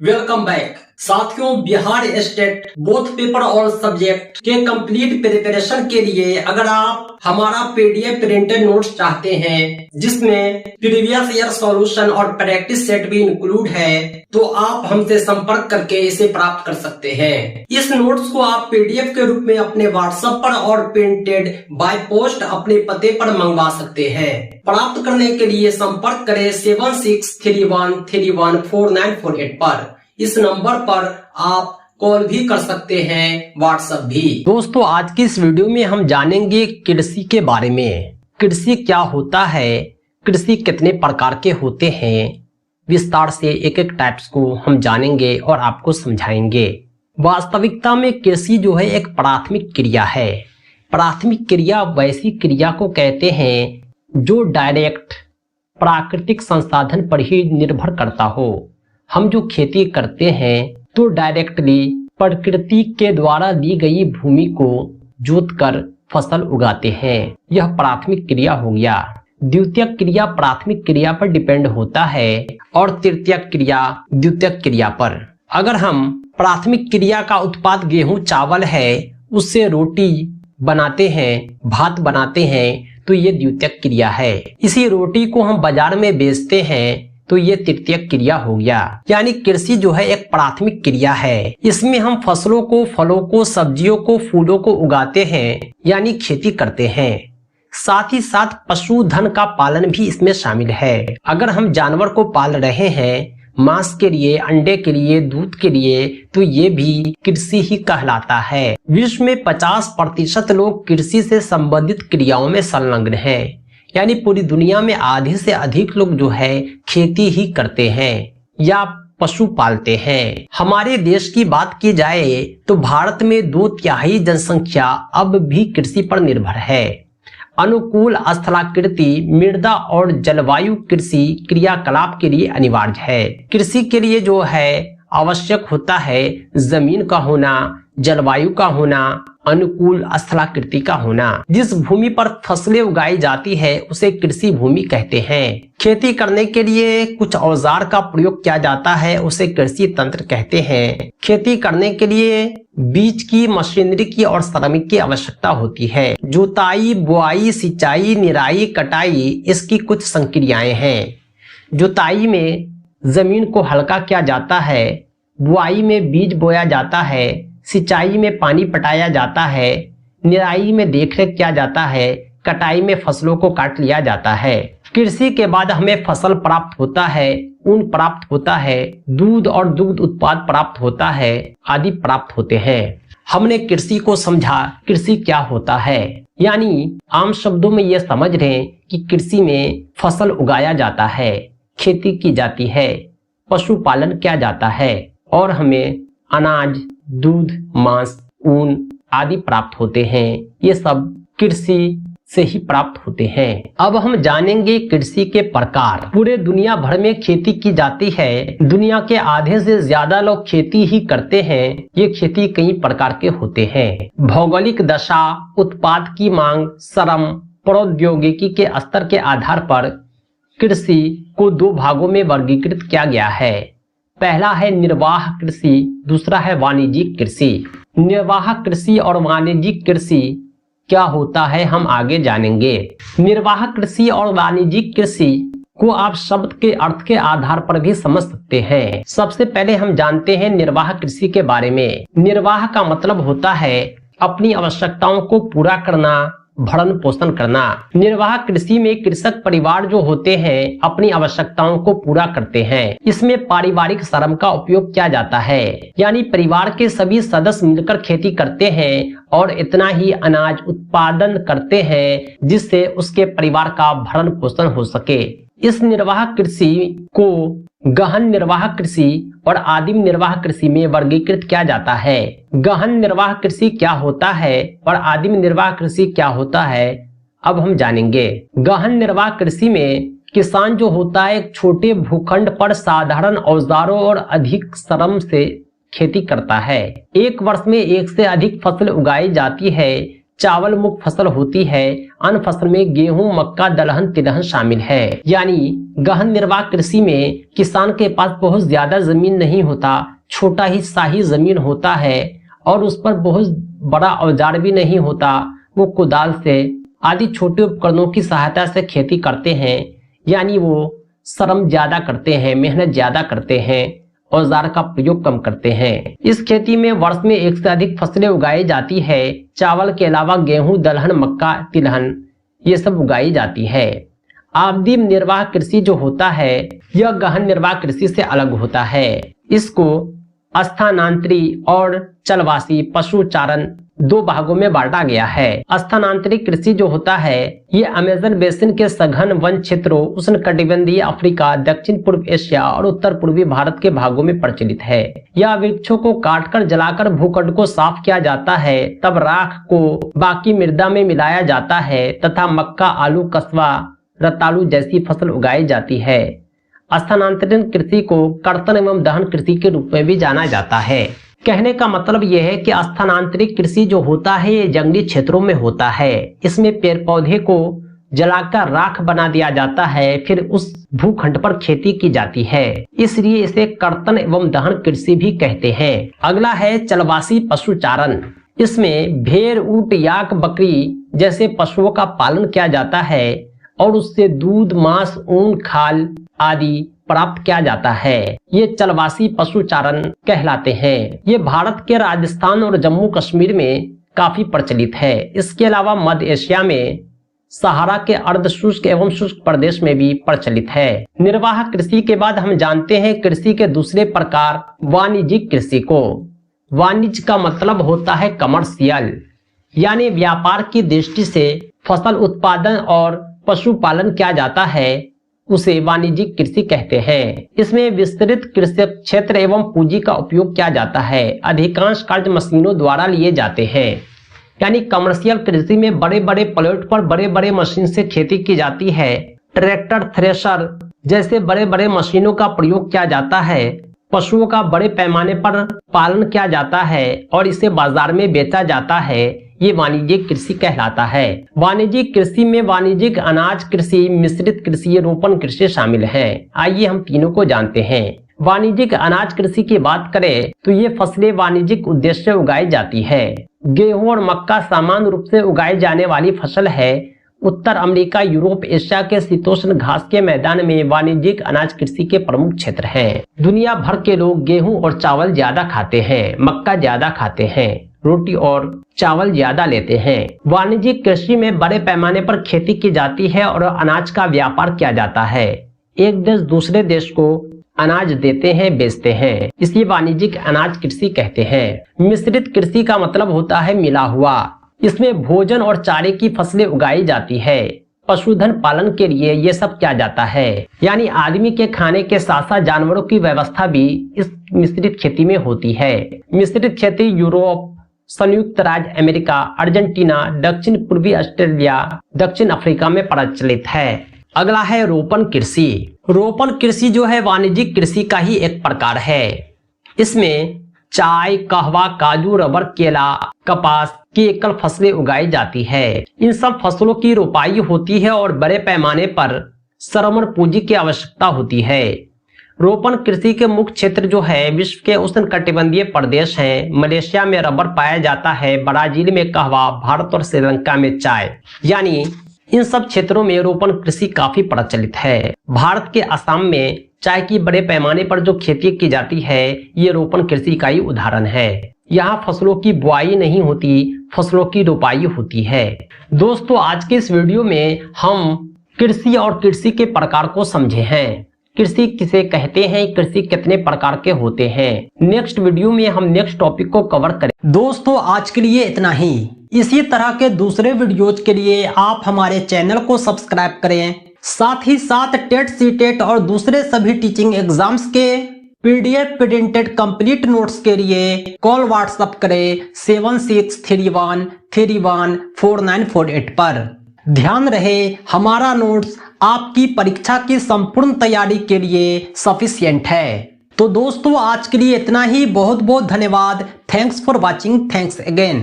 Welcome back साथियों। Bihar state both paper और subject के कंप्लीट प्रिपरेशन के लिए अगर आप हमारा पीडीएफ प्रिंटेड नोट्स चाहते हैं जिसमें प्रीवियस ईयर सॉल्यूशन और प्रैक्टिस सेट भी इंक्लूड है तो आप हमसे संपर्क करके इसे प्राप्त कर सकते हैं। इस नोट्स को आप पीडीएफ के रूप में अपने व्हाट्सएप पर और प्रिंटेड बाय पोस्ट अपने पते पर मंगवा सकते हैं। प्राप्त करने के लिए संपर्क करें 7631314948 पर। इस नंबर पर आप कॉल भी कर सकते हैं, व्हाट्सएप भी। दोस्तों, आज की इस वीडियो में हम जानेंगे कृषि के बारे में। कृषि क्या होता है, कृषि कितने प्रकार के होते हैं, विस्तार से एक एक टाइप्स को हम जानेंगे और आपको समझाएंगे। वास्तविकता में कृषि जो है एक प्राथमिक क्रिया है। प्राथमिक क्रिया वैसी क्रिया को कहते हैं जो डायरेक्ट प्राकृतिक संसाधन पर ही निर्भर करता हो। हम जो खेती करते हैं तो डायरेक्टली प्रकृति के द्वारा दी गई भूमि को जोतकर फसल उगाते हैं। यह प्राथमिक क्रिया हो गया। द्वितीयक क्रिया प्राथमिक क्रिया पर डिपेंड होता है और तृतीयक क्रिया द्वितीयक क्रिया पर। अगर हम प्राथमिक क्रिया का उत्पाद गेहूं चावल है उससे रोटी बनाते हैं, भात बनाते हैं तो ये द्वितीयक क्रिया है। इसी रोटी को हम बाजार में बेचते हैं तो ये तृतीयक क्रिया हो गया। यानी कृषि जो है एक प्राथमिक क्रिया है। इसमें हम फसलों को, फलों को, सब्जियों को, फूलों को उगाते हैं यानी खेती करते हैं। साथ ही साथ पशुधन का पालन भी इसमें शामिल है। अगर हम जानवर को पाल रहे हैं मांस के लिए, अंडे के लिए, दूध के लिए तो ये भी कृषि ही कहलाता है। विश्व में 50% लोग कृषि से संबंधित क्रियाओं में संलग्न हैं। यानी पूरी दुनिया में आधे से अधिक लोग जो है खेती ही करते हैं या पशु पालते हैं। हमारे देश की बात की जाए तो भारत में 2/3 जनसंख्या अब भी कृषि पर निर्भर है। अनुकूल स्थलाकृति, मृदा और जलवायु कृषि क्रियाकलाप के लिए अनिवार्य है। कृषि के लिए जो है आवश्यक होता है जमीन का होना, जलवायु का होना, अनुकूल स्थलाकृति का होना। जिस भूमि पर फसलें उगाई जाती है उसे कृषि भूमि कहते हैं। खेती करने के लिए कुछ औजार का प्रयोग किया जाता है उसे कृषि तंत्र कहते हैं। खेती करने के लिए बीज की, मशीनरी की और श्रमिक की आवश्यकता होती है। जुताई, बुआई, सिंचाई, निराई, कटाई इसकी कुछ संक्रियाएं हैं। जुताई में जमीन को हल्का किया जाता है, बुआई में बीज बोया जाता है, सिंचाई में पानी पटाया जाता है, निराई में देखरेख किया जाता है, कटाई में फसलों को काट लिया जाता है। कृषि के बाद हमें फसल प्राप्त होता है, ऊन प्राप्त होता है, दूध और दुग्ध उत्पाद प्राप्त होता है आदि प्राप्त होते हैं। हमने कृषि को समझा, कृषि क्या होता है। यानी आम शब्दों में यह समझ रहे हैं कि कृषि में फसल उगाया जाता है, खेती की जाती है, पशुपालन किया जाता है और हमें अनाज, दूध, मांस, ऊन आदि प्राप्त होते हैं। ये सब कृषि से ही प्राप्त होते हैं। अब हम जानेंगे कृषि के प्रकार। पूरे दुनिया भर में खेती की जाती है। दुनिया के आधे से ज्यादा लोग खेती ही करते हैं। ये खेती कई प्रकार के होते हैं। भौगोलिक दशा, उत्पाद की मांग, श्रम, प्रौद्योगिकी के स्तर के आधार पर कृषि को 2 भागों में वर्गीकृत किया गया है। पहला है निर्वाह कृषि, दूसरा है वाणिज्यिक कृषि। निर्वाह कृषि और वाणिज्यिक कृषि क्या होता है हम आगे जानेंगे। निर्वाह कृषि और वाणिज्यिक कृषि को आप शब्द के अर्थ के आधार पर भी समझ सकते हैं। सबसे पहले हम जानते हैं निर्वाह कृषि के बारे में। निर्वाह का मतलब होता है अपनी आवश्यकताओं को पूरा करना, भरण पोषण करना। निर्वाह कृषि में कृषक परिवार जो होते हैं अपनी आवश्यकताओं को पूरा करते हैं। इसमें पारिवारिक श्रम का उपयोग किया जाता है। यानी परिवार के सभी सदस्य मिलकर खेती करते हैं और इतना ही अनाज उत्पादन करते हैं जिससे उसके परिवार का भरण पोषण हो सके। इस निर्वाह कृषि को गहन निर्वाह कृषि और आदिम निर्वाह कृषि में वर्गीकृत किया जाता है। गहन निर्वाह कृषि क्या होता है और आदिम निर्वाह कृषि क्या होता है अब हम जानेंगे। गहन निर्वाह कृषि में किसान जो होता है एक छोटे भूखंड पर साधारण औजारों और अधिक श्रम से खेती करता है। एक वर्ष में एक से अधिक फसल उगाई जाती है चावल मुख्य फसल होती है। अन्य फसल में गेहूं, मक्का, दलहन, तिलहन शामिल है। यानी गहन निर्वाह कृषि में किसान के पास बहुत ज्यादा जमीन नहीं होता, छोटा ही शाही जमीन होता है और उस पर बहुत बड़ा औजार भी नहीं होता। वो कुदाल से आदि छोटे उपकरणों की सहायता से खेती करते हैं। यानी वो श्रम ज्यादा करते हैं, मेहनत ज्यादा करते हैं, औजार का प्रयोग कम करते हैं। इस खेती में वर्ष में एक से अधिक फसलें उगाई जाती है। चावल के अलावा गेहूं, दलहन, मक्का, तिलहन ये सब उगाई जाती है। आदिम निर्वाह कृषि जो होता है यह गहन निर्वाह कृषि से अलग होता है। इसको स्थानांतरी और चलवासी पशुचारण दो भागों में बांटा गया है। स्थानांतरित कृषि जो होता है ये अमेज़न बेसिन के सघन वन क्षेत्रों, उष्णकटिबंधीय अफ्रीका, दक्षिण पूर्व एशिया और उत्तर पूर्वी भारत के भागों में प्रचलित है। यह वृक्षों को काटकर जलाकर भूखंड को साफ किया जाता है, तब राख को बाकी मृदा में मिलाया जाता है तथा मक्का, आलू, कस्बा, रतालू जैसी फसल उगाई जाती है। स्थानांतरित कृषि को कर्तन एवं दहन कृषि के रूप में भी जाना जाता है। कहने का मतलब यह है कि स्थानांतरित कृषि जो होता है ये जंगली क्षेत्रों में होता है। इसमें पेड़ पौधे को जलाकर राख बना दिया जाता है, फिर उस भूखंड पर खेती की जाती है, इसलिए इसे कर्तन एवं दहन कृषि भी कहते हैं। अगला है चलवासी पशुचारण। इसमें भेड़, ऊंट, याक, बकरी जैसे पशुओं का पालन किया जाता है और उससे दूध, मांस, ऊन, खाल आदि प्राप्त किया जाता है। ये चलवासी पशुचारण कहलाते हैं। ये भारत के राजस्थान और जम्मू कश्मीर में काफी प्रचलित है। इसके अलावा मध्य एशिया में सहारा के अर्ध शुष्क एवं शुष्क प्रदेश में भी प्रचलित है। निर्वाह कृषि के बाद हम जानते हैं कृषि के दूसरे प्रकार वाणिज्यिक कृषि को। वाणिज्य का मतलब होता है कमर्शियल, यानी व्यापार की दृष्टि से फसल उत्पादन और पशुपालन किया जाता है, उसे वाणिज्यिक कृषि कहते हैं। इसमें विस्तृत कृषि क्षेत्र एवं पूंजी का उपयोग किया जाता है। अधिकांश कार्य मशीनों द्वारा लिए जाते हैं। यानी कमर्शियल कृषि में बड़े बड़े प्लॉट पर बड़े बड़े मशीन से खेती की जाती है। ट्रैक्टर, थ्रेशर जैसे बड़े बड़े मशीनों का प्रयोग किया जाता है। पशुओं का बड़े पैमाने पर पालन किया जाता है और इसे बाजार में बेचा जाता है। ये वाणिज्यिक कृषि कहलाता है। वाणिज्यिक कृषि में वाणिज्यिक अनाज कृषि, मिश्रित कृषि, रोपण कृषि शामिल है। आइए हम तीनों को जानते हैं। वाणिज्यिक अनाज कृषि की बात करें तो ये फसलें वाणिज्यिक उद्देश्य से उगाई जाती है। गेहूं और मक्का सामान्य रूप से उगाई जाने वाली फसल है। उत्तर अमेरिका, यूरोप, एशिया के शीतोष्ण घास के मैदान में वाणिज्यिक अनाज कृषि के प्रमुख क्षेत्र हैं। दुनिया भर के लोग गेहूं और चावल ज्यादा खाते हैं, मक्का ज्यादा खाते हैं, रोटी और चावल ज्यादा लेते हैं। वाणिज्यिक कृषि में बड़े पैमाने पर खेती की जाती है और अनाज का व्यापार किया जाता है। एक देश दूसरे देश को अनाज देते हैं, बेचते हैं, इसलिए वाणिज्यिक अनाज कृषि कहते हैं। मिश्रित कृषि का मतलब होता है मिला हुआ। इसमें भोजन और चारे की फसलें उगाई जाती है। पशुधन पालन के लिए ये सब किया जाता है। यानी आदमी के खाने के साथ साथ जानवरों की व्यवस्था भी इस मिश्रित खेती में होती है। मिश्रित खेती यूरोप, संयुक्त राज्य अमेरिका, अर्जेंटीना, दक्षिण पूर्वी ऑस्ट्रेलिया, दक्षिण अफ्रीका में प्रचलित है। अगला है रोपण कृषि। रोपण कृषि जो है वाणिज्यिक कृषि का ही एक प्रकार है। इसमें चाय, कहवा, काजू, रबर, केला, कपास की एकल फसलें उगाई जाती है। इन सब फसलों की रोपाई होती है और बड़े पैमाने पर श्रम और पूंजी की आवश्यकता होती है। रोपण कृषि के मुख्य क्षेत्र जो है विश्व के उष्णकटिबंधीय प्रदेश हैं। मलेशिया में रबर पाया जाता है, ब्राजील में कहवा, भारत और श्रीलंका में चाय। यानी इन सब क्षेत्रों में रोपण कृषि काफी प्रचलित है। भारत के असम में चाय की बड़े पैमाने पर जो खेती की जाती है ये रोपण कृषि का ही उदाहरण है। यहाँ फसलों की बुआई नहीं होती, फसलों की रोपाई होती है। दोस्तों आज के इस वीडियो में हम कृषि और कृषि के प्रकार को समझे हैं। कृषि किसे कहते हैं, कृषि कितने प्रकार के होते हैं। नेक्स्ट वीडियो में हम नेक्स्ट टॉपिक को कवर करें। दोस्तों आज के लिए इतना ही। इसी तरह के दूसरे वीडियोज के लिए आप हमारे चैनल को सब्सक्राइब करें। साथ ही साथ टेट, सीटेट और दूसरे सभी टीचिंग एग्जाम्स के पीडीएफ प्रिंटेड कंप्लीट नोट्स के लिए कॉल व्हाट्सएप करें 7631314948 पर। ध्यान रहे हमारा नोट्स आपकी परीक्षा की संपूर्ण तैयारी के लिए सफिशिएंट है। तो दोस्तों आज के लिए इतना ही। बहुत बहुत धन्यवाद। Thanks for watching. Thanks again.